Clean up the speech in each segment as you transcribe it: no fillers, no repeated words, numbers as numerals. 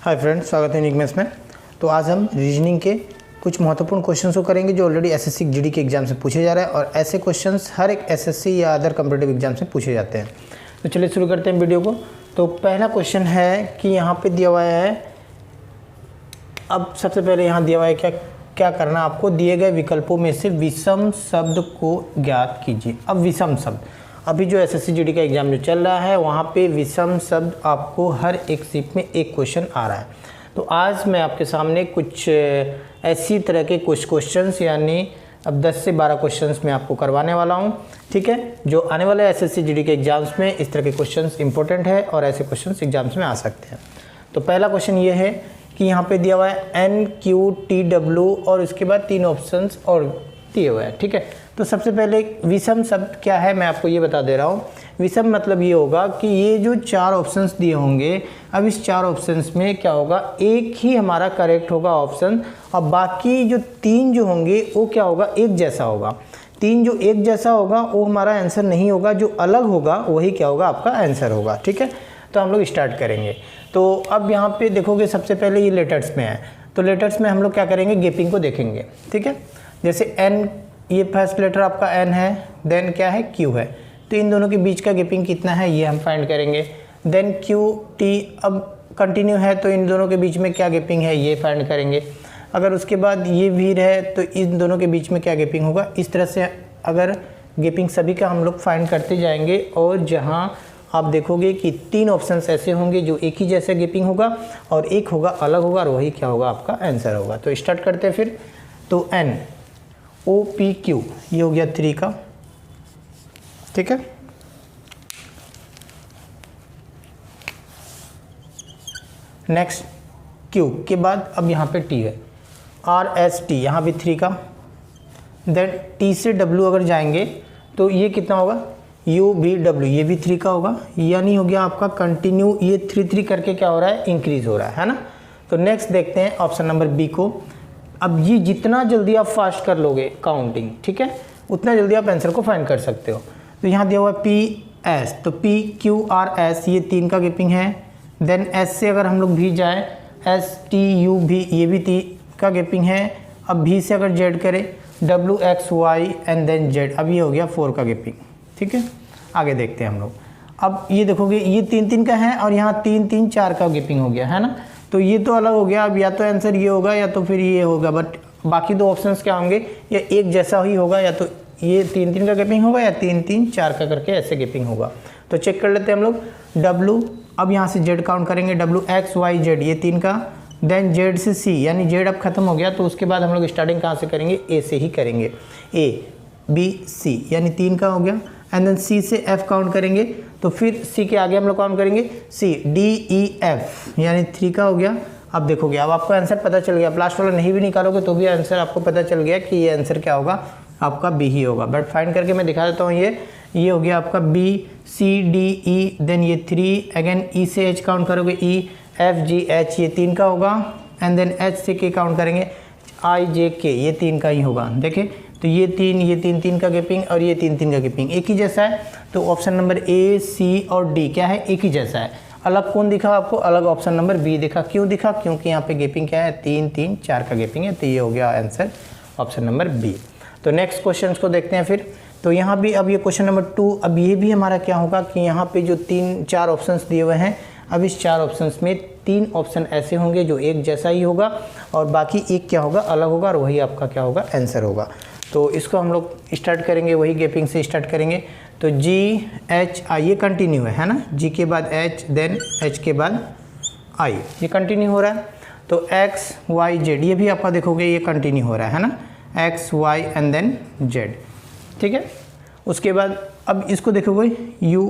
Hi friends, स्वागत है unique maths में। तो आज हम रीजनिंग के कुछ महत्वपूर्ण क्वेश्चंस को करेंगे जो ऑलरेडी एसएससी जीडी के एग्जाम से पूछे जा रहे हैं और ऐसे क्वेश्चंस हर एक एसएससी या अदर कॉम्पिटिटिव एग्जाम से पूछे जाते हैं। तो चलिए शुरू करते हैं वीडियो को। तो पहला क्वेश्चन है कि यहाँ पे दिया हुआ है, अब सबसे पहले यहाँ दिया हुआ है क्या करना, आपको दिए गए विकल्पों में से विषम शब्द को ज्ञात कीजिए। अब विषम शब्द, अभी जो एसएससी जीडी का एग्जाम जो चल रहा है वहाँ पे विषम शब्द आपको हर एक शिफ्ट में एक क्वेश्चन आ रहा है। तो आज मैं आपके सामने कुछ ऐसी तरह के कुछ क्वेश्चंस, यानी अब 10 से 12 क्वेश्चंस मैं आपको करवाने वाला हूँ, ठीक है, जो आने वाले एसएससी जीडी के एग्जाम्स में इस तरह के क्वेश्चंस इंपॉर्टेंट है और ऐसे क्वेश्चंस एग्जाम्स में आ सकते हैं। तो पहला क्वेश्चन ये है कि यहाँ पे दिया हुआ है NQTW और उसके बाद 3 ऑप्शंस और दिए हुए हैं, ठीक है। तो सबसे पहले विषम शब्द क्या है मैं आपको ये बता दे रहा हूँ। विषम मतलब ये होगा कि ये जो 4 ऑप्शंस दिए होंगे, अब इस 4 ऑप्शंस में क्या होगा, एक ही हमारा करेक्ट होगा ऑप्शन और बाकी जो 3 जो होंगे वो क्या होगा, एक जैसा होगा। 3 जो एक जैसा होगा वो हमारा आंसर नहीं होगा, जो अलग होगा वही क्या होगा, आपका आंसर होगा, ठीक है। तो हम लोग स्टार्ट करेंगे। तो अब यहाँ पे देखोगे सबसे पहले ये लेटर्स में है, तो लेटर्स में हम लोग क्या करेंगे, गैपिंग को देखेंगे, ठीक है। जैसे N, ये फर्स्ट लेटर आपका N है, देन क्या है Q है, तो इन दोनों के बीच का गैपिंग कितना है ये हम फाइंड करेंगे। देन QT अब कंटिन्यू है तो इन दोनों के बीच में क्या गैपिंग है ये फाइंड करेंगे। अगर उसके बाद ये वीर है तो इन दोनों के बीच में क्या गैपिंग होगा। इस तरह से अगर गैपिंग सभी का हम लोग फाइंड करते जाएंगे और जहाँ आप देखोगे कि 3 ऑप्शंस ऐसे होंगे जो एक ही जैसे गैपिंग होगा और एक होगा अलग होगा और वही क्या होगा, आपका आंसर होगा। तो स्टार्ट करते हैं फिर। तो NOPQ ये हो गया 3 का, ठीक है। नेक्स्ट Q के बाद अब यहाँ पे T है, RST यहाँ भी 3 का। देन T से W अगर जाएंगे तो ये कितना होगा, UVW ये भी 3 का होगा, यानी हो गया आपका कंटिन्यू, ये 3 करके क्या हो रहा है, इंक्रीज हो रहा है ना। तो नेक्स्ट देखते हैं ऑप्शन नंबर B को। अब ये जितना जल्दी आप फास्ट कर लोगे काउंटिंग, ठीक है, उतना जल्दी आप आंसर को फाइंड कर सकते हो। तो यहाँ दिया हुआ है PS, तो PQRS ये 3 का गैपिंग है। देन S से अगर हम लोग भी जाएँ, STU भी ये भी 3 का गैपिंग है। अब V से अगर Z करें, WXY एंड देन Z, अब ये हो गया 4 का गैपिंग, ठीक है। आगे देखते हैं हम लोग। अब ये देखोगे ये 3 का है और यहाँ 3 4 का गैपिंग हो गया है ना, तो ये तो अलग हो गया। अब या तो आंसर ये होगा या तो फिर ये होगा, बट बाकी 2 ऑप्शंस क्या होंगे, या एक जैसा ही होगा, या तो ये 3 का गैपिंग होगा या 3 4 का करके ऐसे गैपिंग होगा। तो चेक कर लेते हैं हम लोग। W, अब यहाँ से Z काउंट करेंगे, WXYZ ये 3 का। देन Z से C, यानी Z अब खत्म हो गया तो उसके बाद हम लोग स्टार्टिंग कहाँ से करेंगे, A से ही करेंगे। A B C यानी 3 का हो गया। एंड देन C से F काउंट करेंगे, तो फिर C के आगे हम लोग काउंट करेंगे C D E F यानी 3 का हो गया। अब देखोगे, अब आपको आंसर पता चल गया, लास्ट वाला नहीं भी निकालोगे तो भी आंसर आपको पता चल गया कि ये आंसर क्या होगा, आपका B ही होगा। बट फाइंड करके मैं दिखा देता हूँ। ये हो गया आपका B C D E, then ये 3, अगेन E से H काउंट करोगे, E F G H ये 3 का होगा। एंड देन H से K काउंट करेंगे, I J K ये 3 का ही होगा। देखें तो ये 3 का गैपिंग और ये 3 का गैपिंग एक ही जैसा है। तो ऑप्शन नंबर A C और D क्या है, एक ही जैसा है। अलग कौन दिखा आपको, अलग ऑप्शन नंबर B दिखा। क्यों दिखा, क्योंकि यहाँ पे गैपिंग क्या है, 3 4 का गैपिंग है। तो ये हो गया आंसर ऑप्शन नंबर B। तो नेक्स्ट क्वेश्चन को देखते हैं फिर। तो यहाँ भी अब ये क्वेश्चन नंबर 2, अब ये भी हमारा क्या होगा कि यहाँ पे जो 4 ऑप्शंस दिए हुए हैं, अब इस 4 ऑप्शंस में 3 ऑप्शन ऐसे होंगे जो एक जैसा ही होगा और बाकी एक क्या होगा, अलग होगा और वही आपका क्या होगा, आंसर होगा। तो इसको हम लोग स्टार्ट करेंगे, वही गैपिंग से स्टार्ट करेंगे। तो G H I ये कंटिन्यू है ना, G के बाद H, देन H के बाद I ये कंटिन्यू हो रहा है। तो X Y Z ये भी आपका देखोगे ये कंटिन्यू हो रहा है ना, X Y and then Z, ठीक है। उसके बाद अब इसको देखोगे U,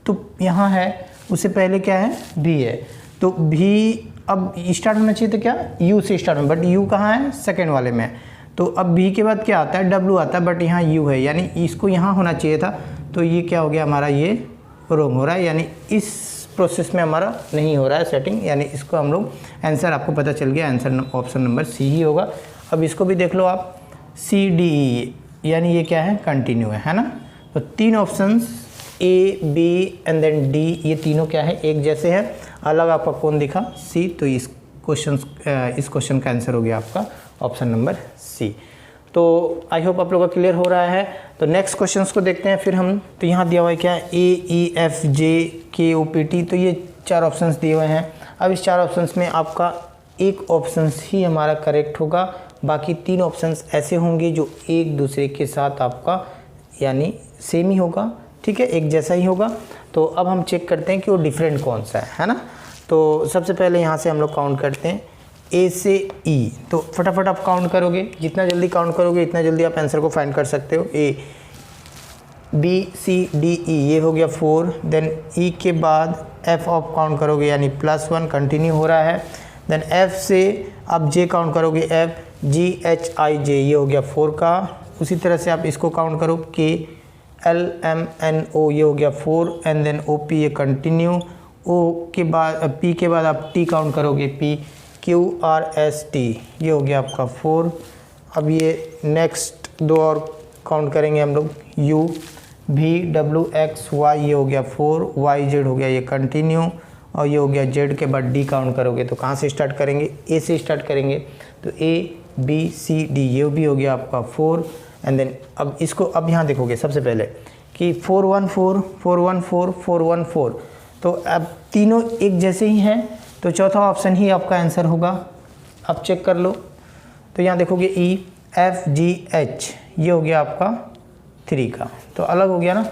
तो यहाँ है, उससे पहले क्या है, B है, तो B अब स्टार्ट होना चाहिए तो क्या U से स्टार्ट हो, बट U कहाँ है, सेकेंड वाले में। तो अब B के बाद क्या आता है, W आता है, बट यहाँ U है, यानी इसको यहाँ होना चाहिए था। तो ये क्या हो गया हमारा, ये रॉन्ग हो रहा है, यानी इस प्रोसेस में हमारा नहीं हो रहा है सेटिंग, यानी इसको हम लोग आंसर आपको पता चल गया, आंसर ऑप्शन नंबर C ही होगा। अब इसको भी देख लो आप, C D E यानी ये क्या है, कंटिन्यू है ना। तो 3 options A B and then D, ये तीनों क्या है, एक जैसे हैं। अलग आपका कौन दिखा, सी, तो इस क्वेश्चन इस क्वेश्चन का आंसर हो गया आपका ऑप्शन नंबर सी। तो आई होप आप लोगों का क्लियर हो रहा है। तो नेक्स्ट क्वेश्चंस को देखते हैं फिर हम। तो यहाँ दिया हुआ है क्या, AEFJKOPT, तो ये 4 ऑप्शंस दिए हुए हैं। अब इस 4 ऑप्शंस में आपका एक ऑप्शंस ही हमारा करेक्ट होगा, बाकी 3 ऑप्शंस ऐसे होंगे जो एक दूसरे के साथ आपका यानी सेम ही होगा, ठीक है, एक जैसा ही होगा। तो अब हम चेक करते हैं कि वो डिफरेंट कौन सा है ना। तो सबसे पहले यहाँ से हम लोग काउंट करते हैं ए से ई। तो फटाफट आप काउंट करोगे, जितना जल्दी काउंट करोगे इतना जल्दी आप आंसर को फाइंड कर सकते हो। ए BCDE ये हो गया 4, देन ई के बाद एफ ऑफ काउंट करोगे यानी +1 कंटिन्यू हो रहा है। देन एफ से आप जे काउंट करोगे FGHIJ ये हो गया 4 का। उसी तरह से आप इसको काउंट करो KLMNO ये हो गया 4 एंड देन OP ये कंटिन्यू। O के बाद P के बाद आप T काउंट करोगे PQRST ये हो गया आपका 4। अब ये नेक्स्ट 2 और काउंट करेंगे हम लोग UVWXY ये हो गया 4, YZ हो गया ये कंटिन्यू और ये हो गया Z के बाद D काउंट करोगे तो कहाँ से स्टार्ट करेंगे, A से स्टार्ट करेंगे। तो ABCD ये भी हो गया आपका 4 एंड देन अब इसको अब यहाँ देखोगे सबसे पहले कि 414 414 414, तो अब तीनों एक जैसे ही हैं तो चौथा ऑप्शन ही आपका आंसर होगा। अब चेक कर लो। तो यहाँ देखोगे EFGH ये हो गया आपका 3 का, तो अलग हो गया ना।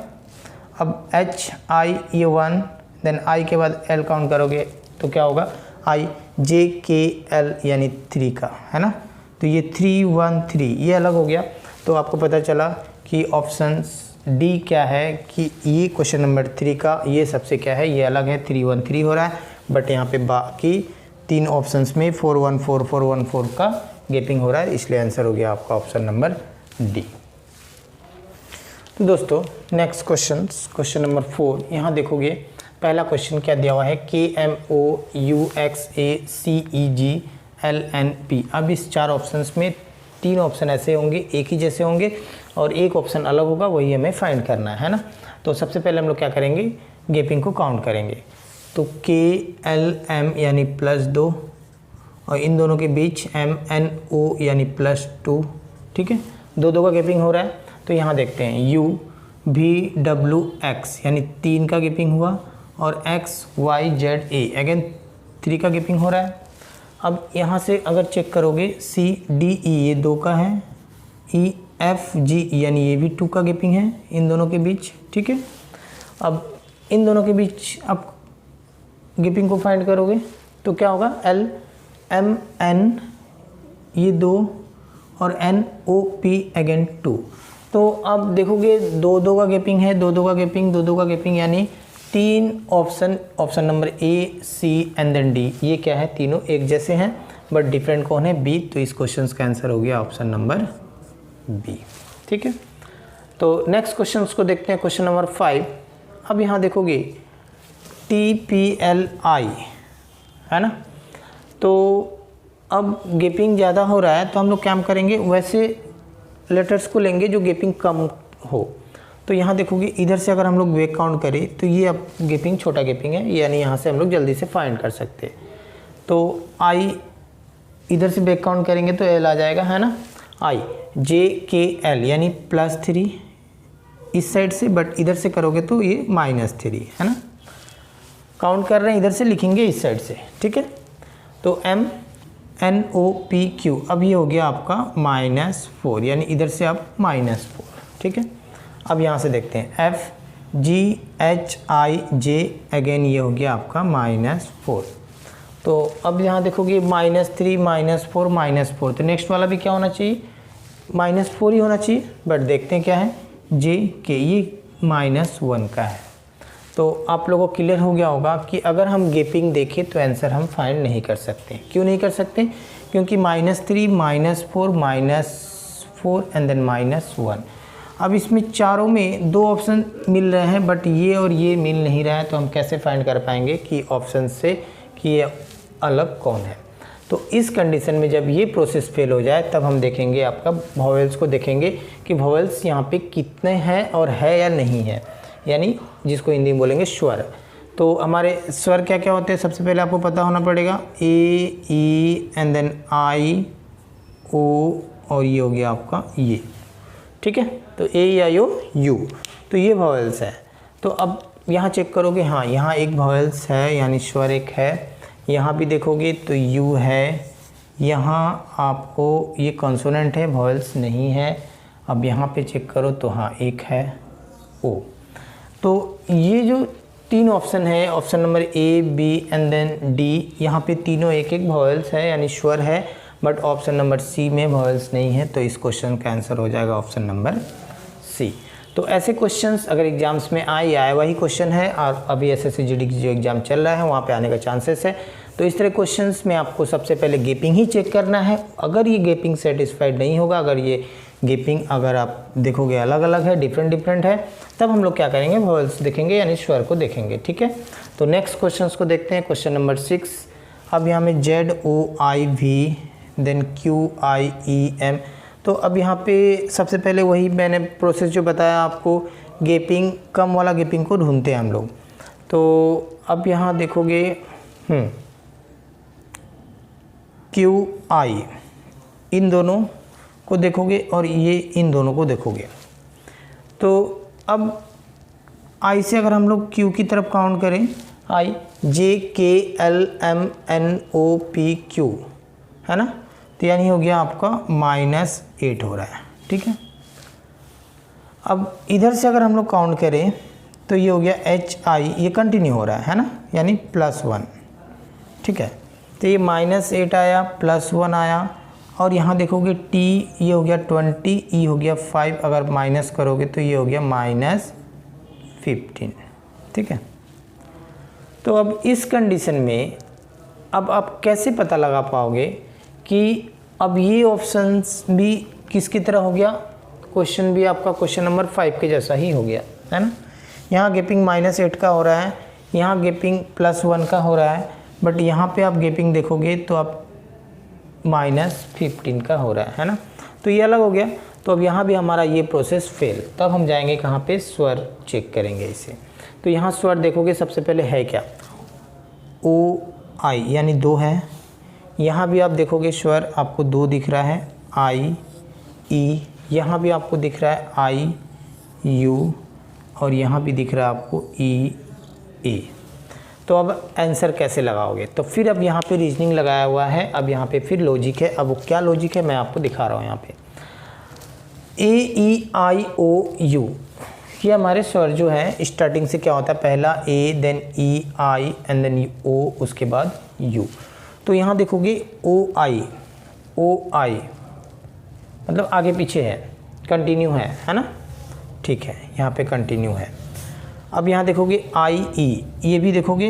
अब HI ये 1, देन I के बाद L काउंट करोगे तो क्या होगा IJKL यानी 3 का, है ना। तो ये 313 ये अलग हो गया। तो आपको पता चला कि ऑप्शन डी क्या है कि ये क्वेश्चन नंबर 3 का ये सबसे क्या है, ये अलग है, 313 हो रहा है। बट यहाँ पे बाकी 3 ऑप्शंस में 414 414 का गैपिंग हो रहा है, इसलिए आंसर हो गया आपका ऑप्शन नंबर डी। तो दोस्तों नेक्स्ट क्वेश्चन नंबर 4 यहाँ देखोगे। पहला क्वेश्चन क्या दिया हुआ है KMOUXACEGLNP। अब इस 4 ऑप्शंस में 3 ऑप्शन ऐसे होंगे एक ही जैसे होंगे और एक ऑप्शन अलग होगा, वही हमें फाइंड करना है ना। तो सबसे पहले हम लोग क्या करेंगे, गैपिंग को काउंट करेंगे। तो KLM यानी +2 और इन दोनों के बीच MNO यानी +2, ठीक है, 2 का गैपिंग हो रहा है। तो यहाँ देखते हैं UVWX यानी 3 का गैपिंग हुआ और XYZA अगेन 3 का गैपिंग हो रहा है। अब यहाँ से अगर चेक करोगे CDE ये 2 का है, EFG यानी ये भी 2 का गैपिंग है इन दोनों के बीच, ठीक है। अब इन दोनों के बीच आप गैपिंग को फाइंड करोगे तो क्या होगा LMN ये 2 और NOP अगेन 2। तो अब देखोगे 2 का गैपिंग है, 2 का गैपिंग यानी 3 option number A, C and then D ये क्या है, तीनों एक जैसे हैं बट डिफरेंट कौन है, B। तो इस क्वेश्चन का आंसर हो गया ऑप्शन नंबर B, ठीक है। तो नेक्स्ट क्वेश्चन को देखते हैं, क्वेश्चन नंबर 5। अब यहाँ देखोगे TPLI है ना। तो अब गैपिंग ज़्यादा हो रहा है तो हम लोग क्या करेंगे, वैसे लेटर्स को लेंगे जो गैपिंग कम हो। तो यहाँ देखोगे इधर से अगर हम लोग बैक काउंट करें तो ये अब गैपिंग छोटा गैपिंग है, यानी यहाँ से हम लोग जल्दी से फाइंड कर सकते हैं। तो I इधर से बैक काउंट करेंगे तो L आ जाएगा, है ना। IJKL यानी +3 इस साइड से, बट इधर से करोगे तो ये -3 है ना। काउंट कर रहे हैं इधर से, लिखेंगे इस साइड से, ठीक है। तो MNOPQ अब ये हो गया आपका -4 यानी इधर से आप -4, ठीक है। अब यहाँ से देखते हैं FGHIJ अगेन ये हो गया आपका -4। तो अब यहाँ देखोगे -3 -4 -4, तो नेक्स्ट वाला भी क्या होना चाहिए, -4 ही होना चाहिए। बट देखते हैं क्या है, JK ये -1 का है। तो आप लोगों को क्लियर हो गया होगा कि अगर हम गैपिंग देखें तो आंसर हम फाइंड नहीं कर सकते। क्यों नहीं कर सकते, क्योंकि -3 -4 एंड देन -1। अब इसमें चारों में 2 ऑप्शन मिल रहे हैं बट ये और ये मिल नहीं रहा है, तो हम कैसे फाइंड कर पाएंगे कि ऑप्शन से कि ये अलग कौन है। तो इस कंडीशन में जब ये प्रोसेस फेल हो जाए तब हम देखेंगे आपका वॉवेल्स को देखेंगे कि वॉवेल्स यहाँ पे कितने हैं और है या नहीं है, यानी जिसको हिंदी में बोलेंगे स्वर। तो हमारे स्वर क्या क्या होते हैं, सबसे पहले आपको पता होना पड़ेगा ए, ई एंड देन आई, ओ और ये हो गया आपका ये, ठीक है। तो ए, ई, आई, ओ, यू, तो ये वॉवेल्स है। तो अब यहाँ चेक करोगे, हाँ यहाँ एक वॉवेल्स है यानी स्वर एक है। यहाँ भी देखोगे तो यू है, यहाँ आपको ये कॉन्सोनेंट है, वॉवेल्स नहीं है। अब यहाँ पे चेक करो तो हाँ एक है ओ। तो ये जो तीन ऑप्शन है, option number A, B and then D, यहाँ पे तीनों एक एक वॉवेल्स है यानी स्वर है, बट ऑप्शन नंबर सी में वॉवेल्स नहीं है। तो इस क्वेश्चन का आंसर हो जाएगा ऑप्शन नंबर सी। तो ऐसे क्वेश्चंस अगर एग्जाम्स में आए वही क्वेश्चन है, और अभी SSC GD की जो एग्ज़ाम चल रहा है वहाँ पे आने का चांसेस है। तो इस तरह क्वेश्चंस में आपको सबसे पहले गेपिंग ही चेक करना है। अगर ये गेपिंग सेटिस्फाइड नहीं होगा, अगर ये गेपिंग अगर आप देखोगे अलग अलग है, डिफरेंट है, तब हम लोग क्या करेंगे, वॉवेल्स देखेंगे यानी स्वर को देखेंगे, ठीक है। तो नेक्स्ट क्वेश्चंस को देखते हैं। क्वेश्चन नंबर 6, अब यहाँ में ZOIV देन QIEM। तो अब यहाँ पे सबसे पहले वही मैंने प्रोसेस जो बताया आपको, गेपिंग कम वाला गेपिंग को ढूंढते हैं हम लोग। तो अब यहाँ देखोगे QI, इन दोनों को देखोगे और ये इन दोनों को देखोगे। तो अब I से अगर हम लोग Q की तरफ काउंट करें, I JKLMNOPQ है ना, तो यानी हो गया आपका -8 हो रहा है, ठीक है। अब इधर से अगर हम लोग काउंट करें तो ये हो गया HI, ये कंटिन्यू हो रहा है ना, यानी +1, ठीक है। तो ये -8 आया, +1 आया, और यहाँ देखोगे T ये हो गया 20, E हो गया 5, अगर माइनस करोगे तो ये हो गया -15, ठीक है। तो अब इस कंडीशन में अब आप कैसे पता लगा पाओगे कि अब ये ऑप्शंस भी किसकी तरह हो गया, क्वेश्चन भी आपका क्वेश्चन नंबर 5 के जैसा ही हो गया है ना। यहाँ गेपिंग -8 का हो रहा है, यहाँ गेपिंग +1 का हो रहा है, बट यहाँ पे आप गेपिंग देखोगे तो आप -15 का हो रहा है ना। तो ये अलग हो गया। तो अब यहाँ भी हमारा ये प्रोसेस फेल। तब हम जाएंगे कहाँ पे, स्वर चेक करेंगे इसे। तो यहाँ स्वर देखोगे सबसे पहले है क्या, OI यानी 2 है। यहाँ भी आप देखोगे स्वर आपको 2 दिख रहा है, I, E, यहाँ भी आपको दिख रहा है I, U, और यहाँ भी दिख रहा है आपको E, A। तो अब आंसर कैसे लगाओगे, तो फिर अब यहाँ पे रीजनिंग लगाया हुआ है, अब यहाँ पे फिर लॉजिक है। अब वो क्या लॉजिक है मैं आपको दिखा रहा हूँ। यहाँ पे AEIOU, ये हमारे स्वर जो है स्टार्टिंग से क्या होता है, पहला A then E I and then O, उसके बाद U। तो यहाँ देखोगे OI मतलब आगे पीछे है, कंटिन्यू है ना, ठीक है, यहाँ पे कंटिन्यू है। अब यहाँ देखोगे IE, ये भी देखोगे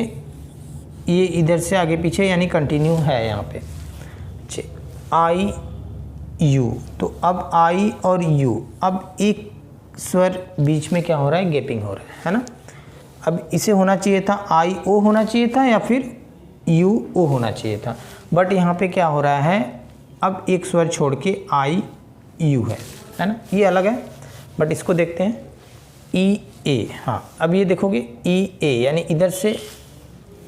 ये इधर से आगे पीछे यानी कंटिन्यू है यहाँ पे। IU, तो अब I और U, अब एक स्वर बीच में क्या हो रहा है, गैपिंग हो रहा है ना। अब इसे होना चाहिए था IO होना चाहिए था या फिर UO होना चाहिए था, बट यहाँ पे क्या हो रहा है, अब एक स्वर छोड़ के IU है ना, ये अलग है। बट इसको देखते हैं EA, हाँ अब ये देखोगे EA यानी इधर से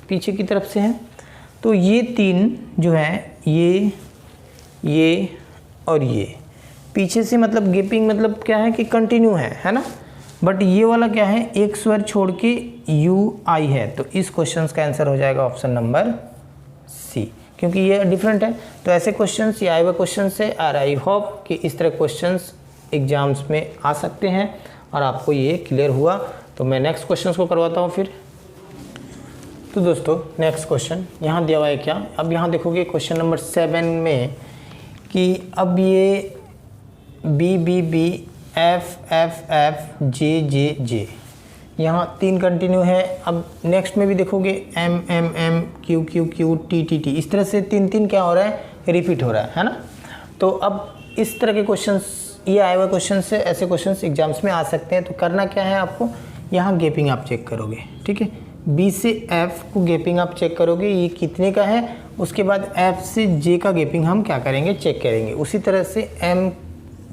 पीछे की तरफ से है। तो ये तीन जो है, ये और ये पीछे से, मतलब गेपिंग मतलब क्या है कि कंटिन्यू है ना। बट ये वाला क्या है, एक स्वर छोड़ के UI है। तो इस क्वेश्चन का आंसर हो जाएगा ऑप्शन नंबर C, क्योंकि ये डिफरेंट है। तो ऐसे क्वेश्चंस या आए हुए क्वेश्चन से आई होप कि इस तरह क्वेश्चंस एग्जाम्स में आ सकते हैं और आपको ये क्लियर हुआ। तो मैं नेक्स्ट क्वेश्चन को करवाता हूँ फिर। तो दोस्तों नेक्स्ट क्वेश्चन यहाँ दिया हुआ है क्या, अब यहाँ देखोगे क्वेश्चन नंबर 7 में कि अब ये BBB FFF JJJ, यहाँ 3 कंटिन्यू है। अब नेक्स्ट में भी देखोगे MM QQQ TTT, इस तरह से 3 क्या हो रहा है, रिपीट हो रहा है ना। तो अब इस तरह के क्वेश्चंस, ये आए हुए क्वेश्चन से ऐसे क्वेश्चंस एग्जाम्स में आ सकते हैं। तो करना क्या है आपको, यहाँ गैपिंग आप चेक करोगे, ठीक है। B से F को गैपिंग आप चेक करोगे, ये कितने का है। उसके बाद F से J का गैपिंग हम क्या करेंगे, चेक करेंगे। उसी तरह से M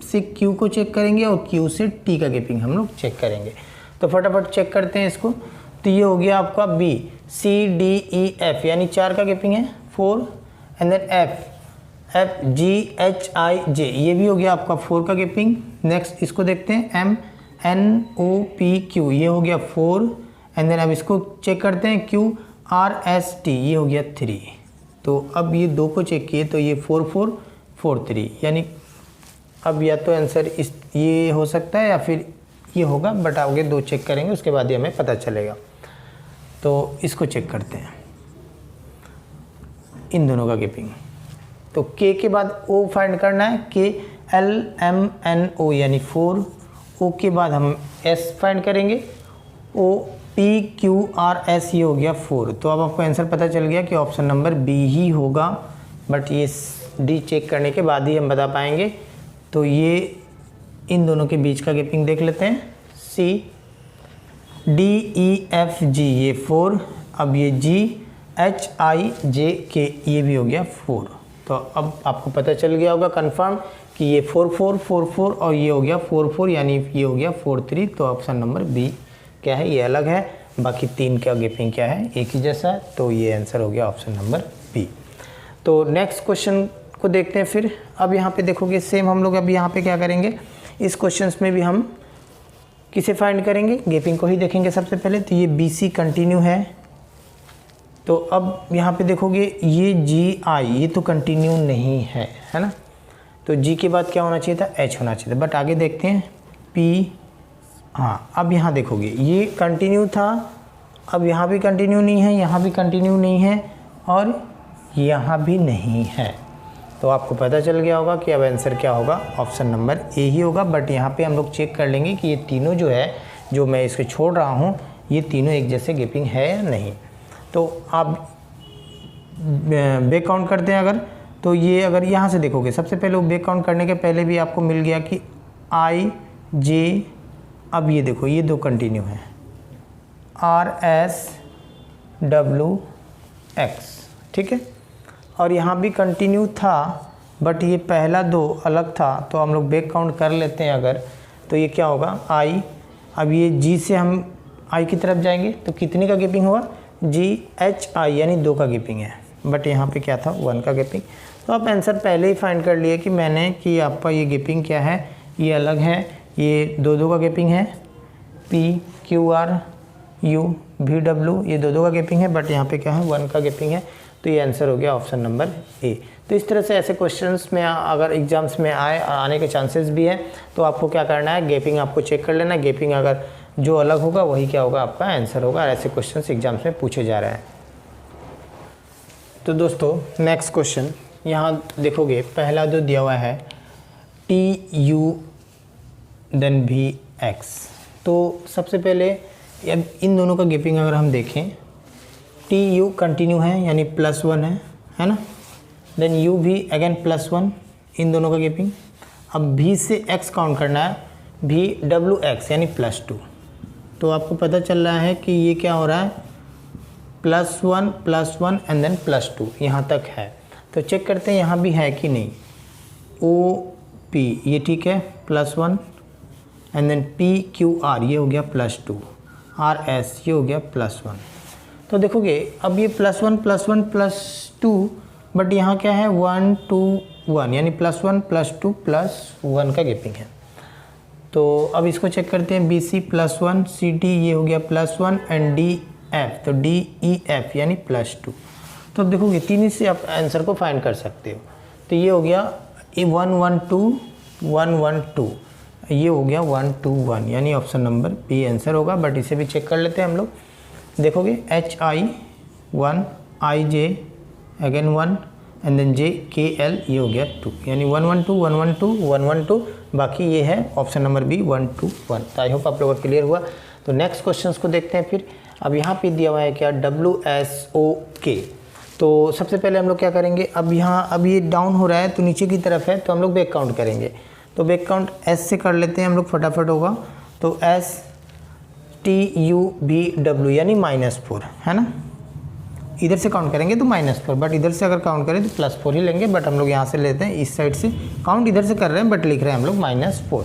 से Q को चेक करेंगे और Q से T का गैपिंग हम लोग चेक करेंगे। तो फटाफट चेक करते हैं इसको। तो ये हो गया आपका B, C D E F यानी 4 का गैपिंग है 4, and then F G H I J ये भी हो गया आपका 4 का गैपिंग। नेक्स्ट इसको देखते हैं M N O P Q ये हो गया 4, एंड देन अब इसको चेक करते हैं क्यू आर एस टी ये हो गया 3। तो अब ये 2 को चेक किए तो ये 4 4 4 3 यानी अब या तो आंसर इस ये हो सकता है या फिर ये होगा, बट आगे 2 चेक करेंगे उसके बाद ही हमें पता चलेगा। तो इसको चेक करते हैं इन दोनों का गैपिंग। तो के के बाद ओ फाइंड करना है, के एल एम एन ओ यानी 4, ओ के बाद हम एस फाइंड करेंगे, O P Q R S ये हो गया 4। तो अब आपको आंसर पता चल गया कि ऑप्शन नंबर बी ही होगा, बट ये डी चेक करने के बाद ही हम बता पाएंगे। तो ये इन दोनों के बीच का गैपिंग देख लेते हैं, सी डी ई एफ जी ये 4, अब ये जी एच आई जे के ये भी हो गया 4। तो अब आपको पता चल गया होगा कंफर्म कि ये 4 4 4 4 और ये हो गया 4 4 यानी ये हो गया 4 3। तो ऑप्शन नंबर बी क्या है, ये अलग है, बाकी 3 का गैपिंग क्या है, एक ही जैसा है। तो ये आंसर हो गया ऑप्शन नंबर बी। तो नेक्स्ट क्वेश्चन को देखते हैं फिर। अब यहाँ पे देखोगे सेम हम लोग अब यहाँ पे क्या करेंगे, इस क्वेश्चंस में भी हम किसे फाइंड करेंगे, गैपिंग को ही देखेंगे सबसे पहले। तो ये बी सी कंटिन्यू है, तो अब यहाँ पे देखोगे ये जी आई ये तो कंटिन्यू नहीं है, है ना। तो जी के बाद क्या होना चाहिए था, एच होना चाहिए था, बट आगे देखते हैं पी। हाँ अब यहाँ देखोगे ये कंटिन्यू था, अब यहाँ भी कंटिन्यू नहीं है, यहाँ भी कंटिन्यू नहीं है और यहाँ भी नहीं है। तो आपको पता चल गया होगा कि अब आंसर क्या होगा, ऑप्शन नंबर ए ही होगा। बट यहाँ पे हम लोग चेक कर लेंगे कि ये तीनों जो है, जो मैं इसको छोड़ रहा हूँ, ये तीनों एक जैसे गैपिंग है या नहीं। तो आप बैक काउंट करते हैं अगर, तो ये अगर यहाँ से देखोगे सबसे पहले वो बैक काउंट करने के पहले भी आपको मिल गया कि आई जे, अब ये देखो ये 2 कंटिन्यू हैं, आर एस डब्ल्यू एक्स, ठीक है। और यहाँ भी कंटिन्यू था, बट ये पहला 2 अलग था। तो हम लोग बैक काउंट कर लेते हैं अगर, तो ये क्या होगा आई, अब ये जी से हम आई की तरफ जाएंगे तो कितने का गैपिंग होगा, जी एच आई यानी 2 का गैपिंग है, बट यहाँ पे क्या था 1 का गैपिंग। तो आप आंसर पहले ही फाइंड कर लिए कि मैंने कि आपका ये गैपिंग क्या है, ये अलग है, ये 2 का गैपिंग है, P Q are you V W ये 2 का गैपिंग है, बट यहाँ पे क्या है 1 का गैपिंग है। तो ये आंसर हो गया ऑप्शन नंबर ए। तो इस तरह से ऐसे क्वेश्चंस में अगर एग्जाम्स में आने के चांसेस भी हैं, तो आपको क्या करना है, गैपिंग आपको चेक कर लेना, गैपिंग अगर जो अलग होगा वही क्या होगा, आपका आंसर होगा। ऐसे क्वेश्चंस एग्जाम्स में पूछे जा रहे हैं। तो दोस्तों नेक्स्ट क्वेश्चन यहाँ देखोगे, पहला जो दिया हुआ है T U then V X. तो सबसे पहले अब इन दोनों का गैपिंग अगर हम देखें, टी यू कंटिन्यू है यानी +1 है ना, देन यू भी अगेन +1, इन दोनों का गैपिंग। अब भी से x काउंट करना है, भी डब्ल्यू एक्स यानी +2। तो आपको पता चल रहा है कि ये क्या हो रहा है, +1 एंड देन +2 यहाँ तक है। तो चेक करते हैं यहाँ भी है कि नहीं, ओ पी ये ठीक है +1, and then P Q R ये हो गया +2, आर एस ये हो गया +1। तो देखोगे अब ये +1 +2, बट यहाँ क्या है 1 2 1 यानी +1 +2 +1 का गैपिंग है। तो अब इसको चेक करते हैं, बी सी +1, सी डी ये हो गया +1 एंड डी एफ, तो डी ई एफ यानी +2। तो देखोगे 3 से आप आंसर को फाइंड कर सकते हो। तो ये हो गया 1 1 2 1 1 2, ये हो गया 1 2 1 यानी ऑप्शन नंबर बी आंसर होगा। बट इसे भी चेक कर लेते हैं हम लोग। देखोगे H I 1, I J again 1 and then J K L ये हो गया 2 यानी 1 1 2 1 1 2 1 1 2, बाकी ये है ऑप्शन नंबर बी 1 2 1। तो आई होप आप लोगों को क्लियर हुआ। तो नेक्स्ट क्वेश्चंस को देखते हैं फिर। अब यहाँ पे दिया हुआ है क्या, WSOK। तो सबसे पहले हम लोग क्या करेंगे, अब यहाँ अब ये डाउन हो रहा है तो नीचे की तरफ है, तो हम लोग बैक काउंट करेंगे। तो बैक काउंट एस से कर लेते हैं हम लोग, फटाफट होगा। तो एस TUBW यानी -4 है ना, इधर से काउंट करेंगे तो -4, बट इधर से अगर काउंट करें तो +4 ही लेंगे। बट हम लोग यहाँ से लेते हैं, इस साइड से काउंट इधर से कर रहे हैं, बट लिख रहे हैं हम लोग -4।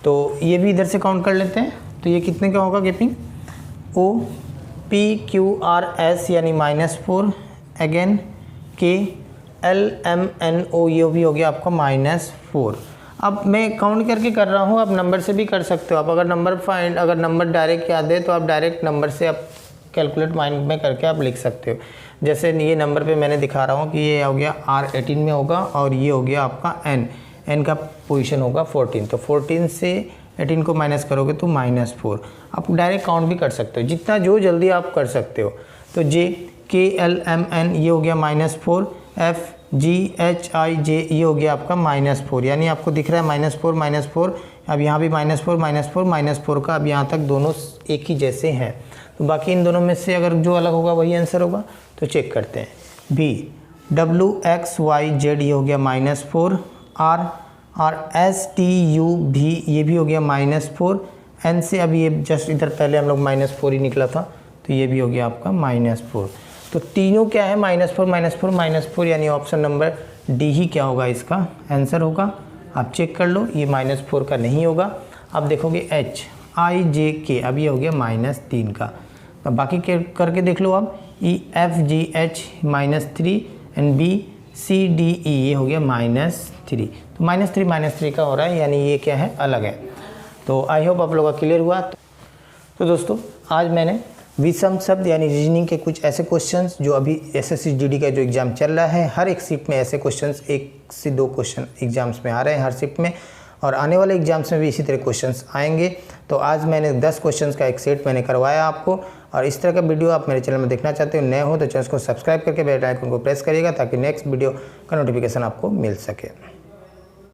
तो ये भी इधर से काउंट कर लेते हैं। तो ये कितने का होगा gapping, O P Q R S यानी -4, अगेन के एल एम एन ओ, ये भी हो गया आपका -4। अब मैं काउंट करके कर रहा हूँ, आप नंबर से भी कर सकते हो। आप अगर नंबर डायरेक्ट याद है तो आप डायरेक्ट नंबर से आप कैलकुलेट माइंड में करके आप लिख सकते हो। जैसे ये नंबर पे मैंने दिखा रहा हूँ कि ये हो गया R18 में होगा और ये हो गया आपका N का पोजीशन होगा 14, तो 14 से 18 को माइनस करोगे तो -4। आप डायरेक्ट काउंट भी कर सकते हो, जितना जो जल्दी आप कर सकते हो। तो J K L M N ये हो गया -4, F G H I J ये हो गया आपका -4, यानी आपको दिख रहा है -4। अब यहाँ भी -4 का, अब यहाँ तक दोनों एक ही जैसे हैं, तो बाकी इन दोनों में से अगर जो अलग होगा वही आंसर होगा। तो चेक करते हैं। B W X Y Z ये हो गया -4, R S T U V ये भी हो गया -4, N से अभी ये जस्ट इधर पहले हम लोग -4 ही निकला था, तो ये भी हो गया आपका -4। तो तीनों क्या है -4, यानी ऑप्शन नंबर डी ही क्या होगा, इसका आंसर होगा। आप चेक कर लो, ये -4 का नहीं होगा। अब देखोगे H I J K, अब ये हो गया -3 का। तो बाकी करके देख लो आप, E F G H -3 and B C D E ये हो गया -3। तो -3 का हो रहा है, यानी ये क्या है, अलग है। तो आई होप आप लोगों का क्लियर हुआ। तो दोस्तों आज मैंने विषम शब्द यानी रीजनिंग के कुछ ऐसे क्वेश्चंस जो अभी SSC GD का जो एग्ज़ाम चल रहा है, हर एक शिफ्ट में ऐसे क्वेश्चंस 1 से 2 क्वेश्चन एग्ज़ाम्स में आ रहे हैं हर शिफ्ट में, और आने वाले एग्जाम्स में भी इसी तरह क्वेश्चंस आएंगे। तो आज मैंने 10 क्वेश्चंस का एक सेट मैंने करवाया आपको, और इस तरह का वीडियो आप मेरे चैनल में देखना चाहते हो, नए हो तो चैनल को सब्सक्राइब करके बेल आइकन को प्रेस करिएगा ताकि नेक्स्ट वीडियो का नोटिफिकेशन आपको मिल सके।